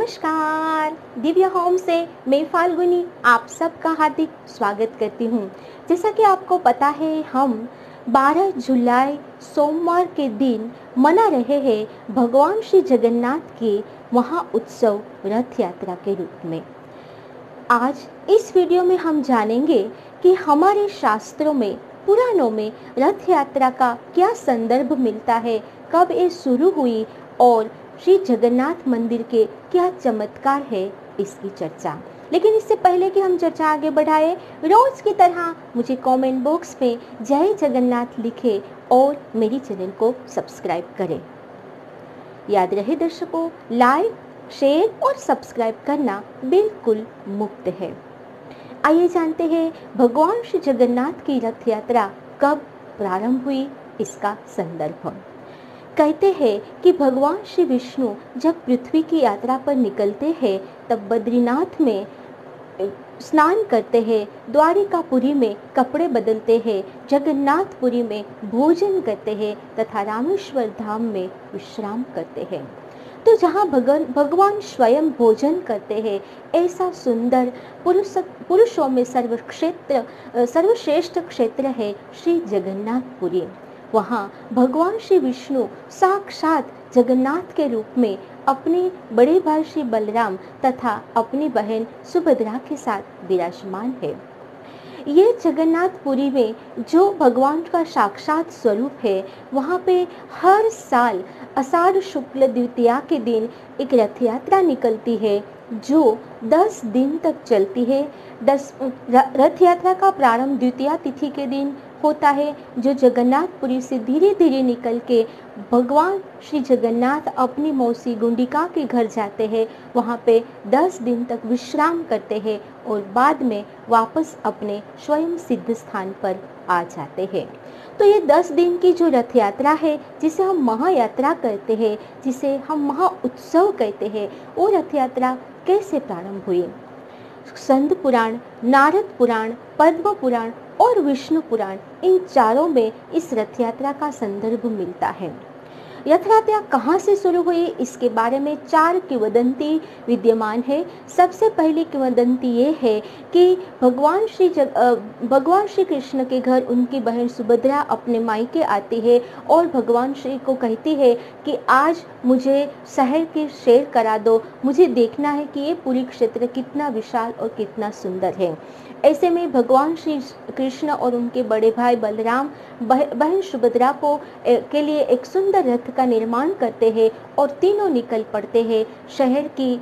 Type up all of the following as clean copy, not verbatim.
नमस्कार, दिव्य होम से मैं फाल्गुनी आप सबका हार्दिक स्वागत करती हूँ। जैसा कि आपको पता है, हम 12 जुलाई सोमवार के दिन मना रहे हैं भगवान श्री जगन्नाथ के महाउत्सव रथ यात्रा के रूप में। आज इस वीडियो में हम जानेंगे कि हमारे शास्त्रों में, पुराणों में रथ यात्रा का क्या संदर्भ मिलता है, कब ये शुरू हुई और श्री जगन्नाथ मंदिर के क्या चमत्कार है, इसकी चर्चा। लेकिन इससे पहले कि हम चर्चा आगे बढ़ाएं, रोज की तरह मुझे कमेंट बॉक्स में जय जगन्नाथ लिखें और मेरी चैनल को सब्सक्राइब करें। याद रहे दर्शकों, लाइक, शेयर और सब्सक्राइब करना बिल्कुल मुफ्त है। आइए जानते हैं भगवान श्री जगन्नाथ की रथ यात्रा कब प्रारंभ हुई, इसका संदर्भ। कहते हैं कि भगवान श्री विष्णु जब पृथ्वी की यात्रा पर निकलते हैं तब बद्रीनाथ में स्नान करते हैं, द्वारिकापुरी में कपड़े बदलते हैं, जगन्नाथपुरी में भोजन करते हैं तथा रामेश्वर धाम में विश्राम करते हैं। तो जहाँ भगवान स्वयं भोजन करते हैं, ऐसा सुंदर पुरुषों में सर्वश्रेष्ठ क्षेत्र है श्री जगन्नाथपुरी। वहाँ भगवान श्री विष्णु साक्षात जगन्नाथ के रूप में अपने बड़े भाई श्री बलराम तथा अपनी बहन सुभद्रा के साथ विराजमान है। ये जगन्नाथपुरी में जो भगवान का साक्षात स्वरूप है, वहाँ पे हर साल आषाढ़ शुक्ल द्वितीया के दिन एक रथ यात्रा निकलती है जो 10 दिन तक चलती है। रथ यात्रा का प्रारंभ द्वितीया तिथि के दिन होता है, जो जगन्नाथपुरी से धीरे धीरे निकल के भगवान श्री जगन्नाथ अपनी मौसी गुंडिका के घर जाते हैं। वहाँ पे 10 दिन तक विश्राम करते हैं और बाद में वापस अपने स्वयं सिद्ध स्थान पर आ जाते हैं। तो ये 10 दिन की जो रथ यात्रा है, जिसे हम महायात्रा कहते हैं, जिसे हम महाउत्सव कहते हैं, वो रथ यात्रा कैसे प्रारंभ हुई? स्कंद पुराण, नारद पुराण, पद्म पुराण और विष्णु पुराण, इन चारों में इस रथ यात्रा का संदर्भ मिलता है। रथ यात्रा कहाँ से शुरू हुई, इसके बारे में 4 किंवदंती विद्यमान है। सबसे पहली किंवदंती ये है कि भगवान श्री कृष्ण के घर उनकी बहन सुभद्रा अपने मायके आती है और भगवान श्री को कहती है कि आज मुझे शहर की सैर करा दो, मुझे देखना है कि ये पूरी क्षेत्र कितना विशाल और कितना सुंदर है। ऐसे में भगवान श्री कृष्ण और उनके बड़े भाई बलराम बहन सुभद्रा के लिए एक सुंदर रथ का निर्माण करते हैं और तीनों निकल पड़ते हैं शहर की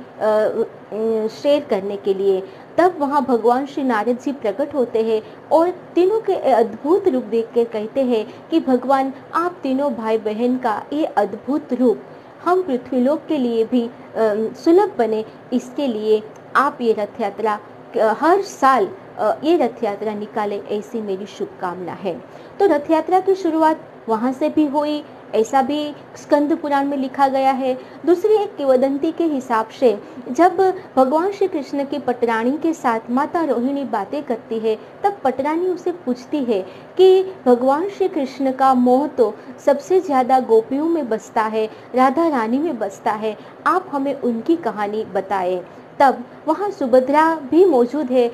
सैर करने के लिए। तब वहाँ भगवान श्री नारद जी प्रकट होते हैं और तीनों के अद्भुत रूप देख कर कहते हैं कि भगवान, आप तीनों भाई बहन का ये अद्भुत रूप हम पृथ्वीलोक के लिए भी सुलभ बने, इसके लिए आप ये रथ यात्रा हर साल ये रथ यात्रा निकाले, ऐसी मेरी शुभकामना है। तो रथ यात्रा की शुरुआत वहाँ से भी हुई, ऐसा भी स्कंद पुराण में लिखा गया है। दूसरी एक किंवदंती के हिसाब से जब भगवान श्री कृष्ण की पटरानी के साथ माता रोहिणी बातें करती है, तब पटरानी उसे पूछती है कि भगवान श्री कृष्ण का मोह तो सबसे ज़्यादा गोपियों में बसता है, राधा रानी में बसता है, आप हमें उनकी कहानी बताएं। तब वहाँ सुभद्रा भी मौजूद है।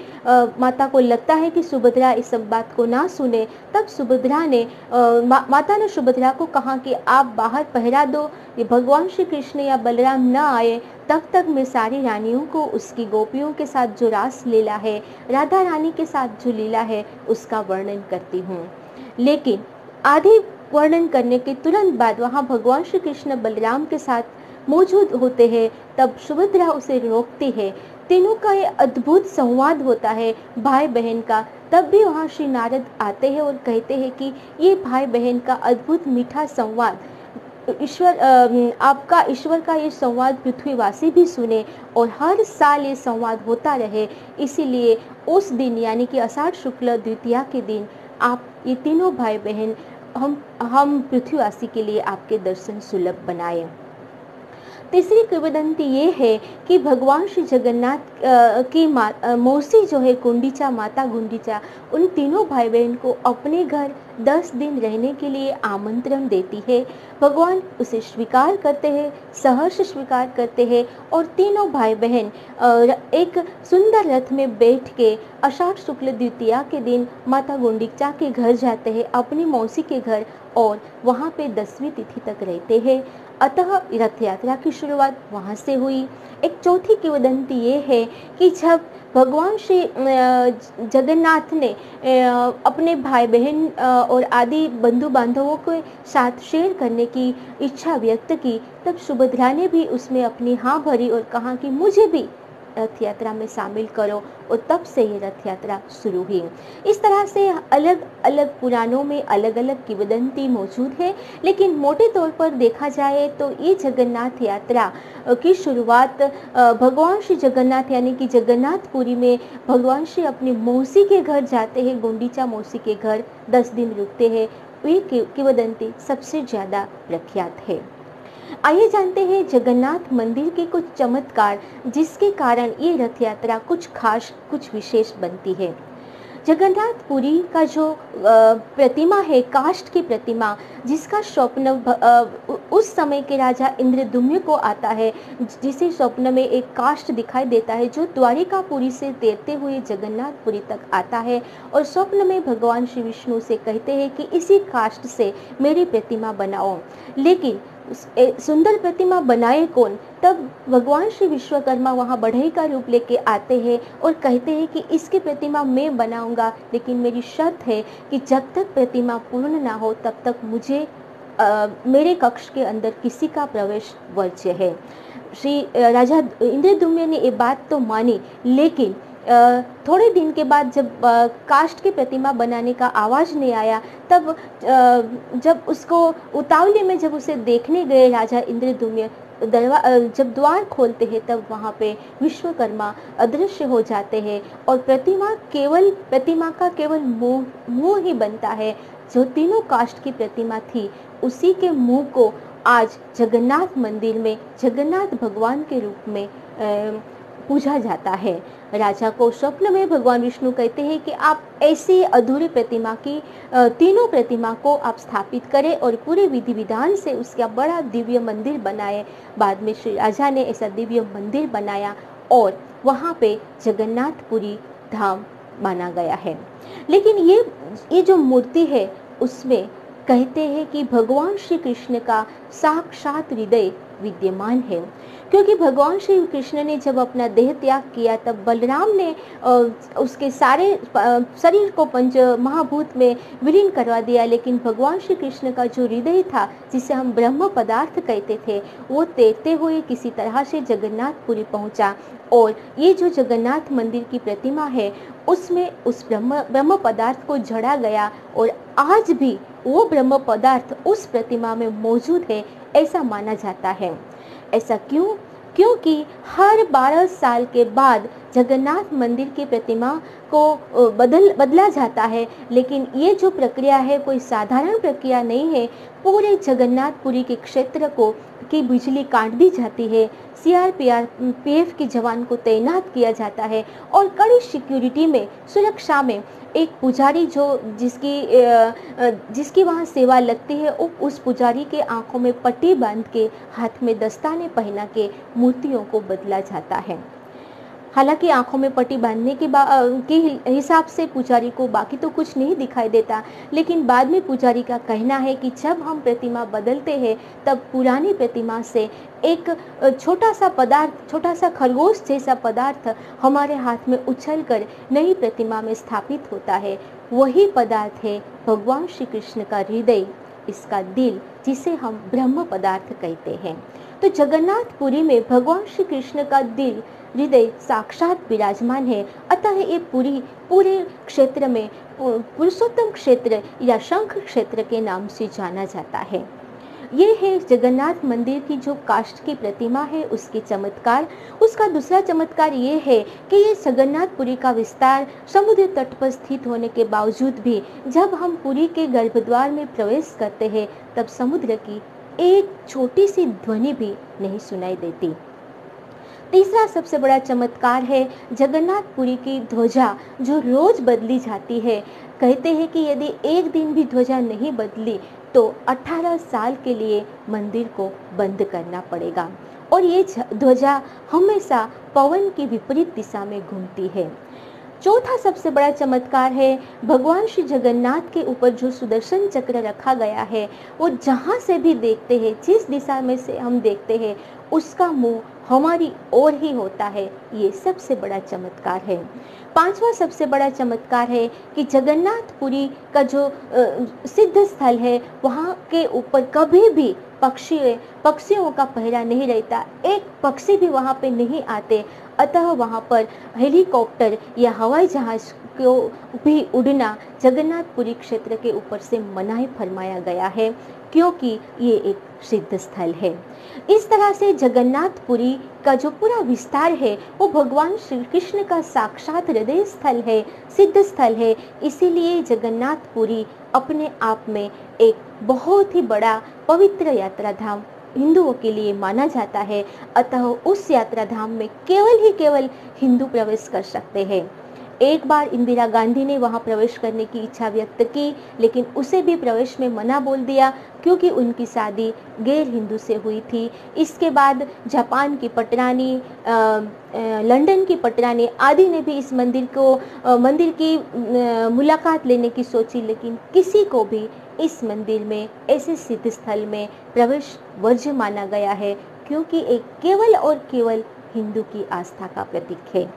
माता को लगता है कि सुभद्रा इस सब बात को ना सुने। तब माता ने सुभद्रा को कहा कि आप बाहर पहरा दो, ये भगवान श्री कृष्ण या बलराम न आए तब तक मैं सारी रानियों को उसकी गोपियों के साथ जो रास लीला है, राधा रानी के साथ जो लीला है, उसका वर्णन करती हूँ। लेकिन आधे वर्णन करने के तुरंत बाद वहाँ भगवान श्री कृष्ण बलराम के साथ मौजूद होते हैं। तब सुभद्रा उसे रोकती है। तीनों का ये अद्भुत संवाद होता है भाई बहन का। तब भी वहाँ श्री नारद आते हैं और कहते हैं कि ये भाई बहन का अद्भुत मीठा संवाद ईश्वर का ये संवाद पृथ्वीवासी भी सुने और हर साल ये संवाद होता रहे। इसीलिए उस दिन यानी कि आषाढ़ शुक्ल द्वितीया के दिन आप ये तीनों भाई बहन हम पृथ्वीवासी के लिए आपके दर्शन सुलभ बनाए। तीसरी किंवदंती ये है कि भगवान श्री जगन्नाथ की मौसी जो है गुंडीचा, माता गुंडीचा, उन तीनों भाई बहन को अपने घर 10 दिन रहने के लिए आमंत्रण देती है। भगवान उसे स्वीकार करते हैं, सहर्ष स्वीकार करते हैं और तीनों भाई बहन एक सुंदर रथ में बैठ के आषाढ़ शुक्ल द्वितीया के दिन माता गुंडीचा के घर जाते हैं, अपनी मौसी के घर, और वहाँ पे 10वीं तिथि तक रहते हैं। अतः रथ यात्रा की शुरुआत वहाँ से हुई। एक चौथी किंवदंती ये है कि जब भगवान श्री जगन्नाथ ने अपने भाई बहन और आदि बंधु बांधवों के साथ शेयर करने की इच्छा व्यक्त की, तब सुभद्रा ने भी उसमें अपनी हाँ भरी और कहा कि मुझे भी रथ यात्रा में शामिल करो, और तब से ये रथ यात्रा शुरू हुई। इस तरह से अलग अलग पुराणों में अलग अलग किंवदंती मौजूद है, लेकिन मोटे तौर पर देखा जाए तो ये जगन्नाथ यात्रा की शुरुआत भगवान श्री जगन्नाथ यानी कि जगन्नाथपुरी में भगवान श्री अपनी मौसी के घर जाते हैं, गुंडीचा मौसी के घर 10 दिन रुकते हैं। ये किंवदंती सबसे ज़्यादा प्रख्यात है। आइए जानते हैं जगन्नाथ मंदिर के कुछ चमत्कार, जिसके कारण ये रथ यात्रा कुछ खास, कुछ विशेष बनती है। जगन्नाथपुरी का जो प्रतिमा है, काष्ठ की प्रतिमा, जिसका स्वप्न उस समय के राजा इंद्रद्युम्न को आता है, जिसे स्वप्न में एक काष्ठ दिखाई देता है जो द्वारिकापुरी से तैरते हुए जगन्नाथपुरी तक आता है, और स्वप्न में भगवान श्री विष्णु से कहते हैं कि इसी काष्ठ से मेरी प्रतिमा बनाओ। लेकिन सुंदर प्रतिमा बनाए कौन? तब भगवान श्री विश्वकर्मा वहाँ बढ़ई का रूप लेके आते हैं और कहते हैं कि इसकी प्रतिमा मैं बनाऊंगा, लेकिन मेरी शर्त है कि जब तक प्रतिमा पूर्ण ना हो तब तक मुझे मेरे कक्ष के अंदर किसी का प्रवेश वर्ज्य है। श्री राजा इंद्रद्युम्न ने ये बात तो मानी, लेकिन थोड़े दिन के बाद जब काष्ठ की प्रतिमा बनाने का आवाज़ नहीं आया, तब जब उसको उतावली में जब उसे देखने गए राजा इंद्रद्युम्न, जब द्वार खोलते हैं तब वहाँ पे विश्वकर्मा अदृश्य हो जाते हैं और प्रतिमा का केवल मुंह ही बनता है। जो तीनों काष्ठ की प्रतिमा थी, उसी के मुंह को आज जगन्नाथ मंदिर में जगन्नाथ भगवान के रूप में पूजा जाता है। राजा को स्वप्न में भगवान विष्णु कहते हैं कि आप ऐसी अधूरी प्रतिमा की तीनों प्रतिमा को आप स्थापित करें और पूरे विधि विधान से उसका बड़ा दिव्य मंदिर बनाए। बाद में श्री राजा ने ऐसा दिव्य मंदिर बनाया और वहाँ पे जगन्नाथपुरी धाम माना गया है। लेकिन ये जो मूर्ति है, उसमें कहते हैं कि भगवान श्री कृष्ण का साक्षात हृदय विद्यमान है, क्योंकि भगवान श्री कृष्ण ने जब अपना देह त्याग किया तब बलराम ने उसके सारे शरीर को पंच महाभूत में विलीन करवा दिया, लेकिन भगवान श्री कृष्ण का जो हृदय था, जिसे हम ब्रह्म पदार्थ कहते थे, वो तैरते हुए किसी तरह से जगन्नाथपुरी पहुंचा। और ये जो जगन्नाथ मंदिर की प्रतिमा है, उसमें उस ब्रह्म पदार्थ को जड़ा गया और आज भी वो ब्रह्म पदार्थ उस प्रतिमा में मौजूद है, ऐसा माना जाता है। ऐसा क्यों? क्योंकि हर 12 साल के बाद जगन्नाथ मंदिर की प्रतिमा को बदला जाता है, लेकिन ये जो प्रक्रिया है कोई साधारण प्रक्रिया नहीं है। पूरे जगन्नाथपुरी के क्षेत्र की बिजली काट दी जाती है, CRPF के जवान को तैनात किया जाता है और कड़ी सिक्योरिटी में, सुरक्षा में एक पुजारी जिसकी वहाँ सेवा लगती है, उस पुजारी के आंखों में पट्टी बांध के, हाथ में दस्ताने पहना के मूर्तियों को बदला जाता है। हालांकि आंखों में पट्टी बांधने के हिसाब से पुजारी को बाकी तो कुछ नहीं दिखाई देता, लेकिन बाद में पुजारी का कहना है कि जब हम प्रतिमा बदलते हैं तब पुरानी प्रतिमा से एक छोटा सा खरगोश जैसा पदार्थ हमारे हाथ में उछलकर नई प्रतिमा में स्थापित होता है। वही पदार्थ है भगवान श्री कृष्ण का हृदय, इसका दिल, जिसे हम ब्रह्म पदार्थ कहते हैं। तो जगन्नाथपुरी में भगवान श्री कृष्ण का दिल, हृदय साक्षात विराजमान है। अतः ये पूरे क्षेत्र में पुरुषोत्तम क्षेत्र या शंख क्षेत्र के नाम से जाना जाता है। ये है जगन्नाथ मंदिर की जो काष्ठ की प्रतिमा है, उसके चमत्कार। उसका दूसरा चमत्कार ये है कि ये जगन्नाथपुरी का विस्तार समुद्र तट पर स्थित होने के बावजूद भी जब हम पुरी के गर्भद्वार में प्रवेश करते हैं तब समुद्र की एक छोटी सी ध्वनि भी नहीं सुनाई देती। तीसरा सबसे बड़ा चमत्कार है जगन्नाथपुरी की ध्वजा जो रोज बदली जाती है। कहते हैं कि यदि एक दिन भी ध्वजा नहीं बदली तो 18 साल के लिए मंदिर को बंद करना पड़ेगा और ये ध्वजा हमेशा पवन की विपरीत दिशा में घूमती है। चौथा सबसे बड़ा चमत्कार है भगवान श्री जगन्नाथ के ऊपर जो सुदर्शन चक्र रखा गया है, वो जहाँ से भी देखते हैं, जिस दिशा में से हम देखते हैं, उसका मुंह हमारी ओर ही होता है। ये सबसे बड़ा चमत्कार है। पांचवा सबसे बड़ा चमत्कार है कि जगन्नाथपुरी का जो सिद्ध स्थल है, वहाँ के ऊपर कभी भी पक्षियों का पहरा नहीं रहता, एक पक्षी भी वहाँ पे नहीं आते। अतः वहाँ पर हेलीकॉप्टर या हवाई जहाज को भी उड़ना जगन्नाथपुरी क्षेत्र के ऊपर से मनाही फरमाया गया है, क्योंकि ये एक सिद्ध स्थल है। इस तरह से जगन्नाथपुरी का जो पूरा विस्तार है वो भगवान श्री कृष्ण का साक्षात हृदय स्थल है, सिद्ध स्थल है। इसीलिए जगन्नाथपुरी अपने आप में एक बहुत ही बड़ा पवित्र यात्रा धाम हिंदुओं के लिए माना जाता है। अतः उस यात्रा धाम में केवल हिंदू प्रवेश कर सकते हैं। एक बार इंदिरा गांधी ने वहां प्रवेश करने की इच्छा व्यक्त की, लेकिन उसे भी प्रवेश में मना बोल दिया क्योंकि उनकी शादी गैर हिंदू से हुई थी। इसके बाद जापान की पटरानी, लंदन की पटरानी आदि ने भी इस मंदिर की मुलाकात लेने की सोची, लेकिन किसी को भी इस मंदिर में, ऐसे सिद्ध स्थल में प्रवेश वर्ज्य माना गया है, क्योंकि एक केवल और केवल हिंदू की आस्था का प्रतीक है।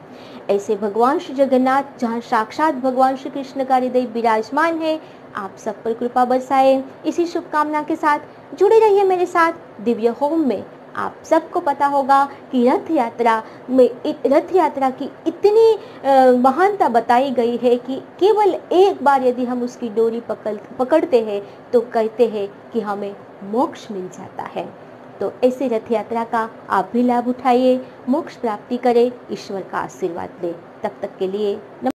ऐसे भगवान श्री जगन्नाथ, जहाँ साक्षात भगवान श्री कृष्ण का हृदय विराजमान है, आप सब पर कृपा बरसाए। इसी शुभकामना के साथ जुड़े रहिए मेरे साथ दिव्य होम में। आप सबको पता होगा कि रथ यात्रा की इतनी महानता बताई गई है कि केवल एक बार यदि हम उसकी डोरी पकड़ते हैं तो कहते हैं कि हमें मोक्ष मिल जाता है। तो ऐसे रथ यात्रा का आप भी लाभ उठाइए, मोक्ष प्राप्ति करें, ईश्वर का आशीर्वाद लें। तब तक के लिए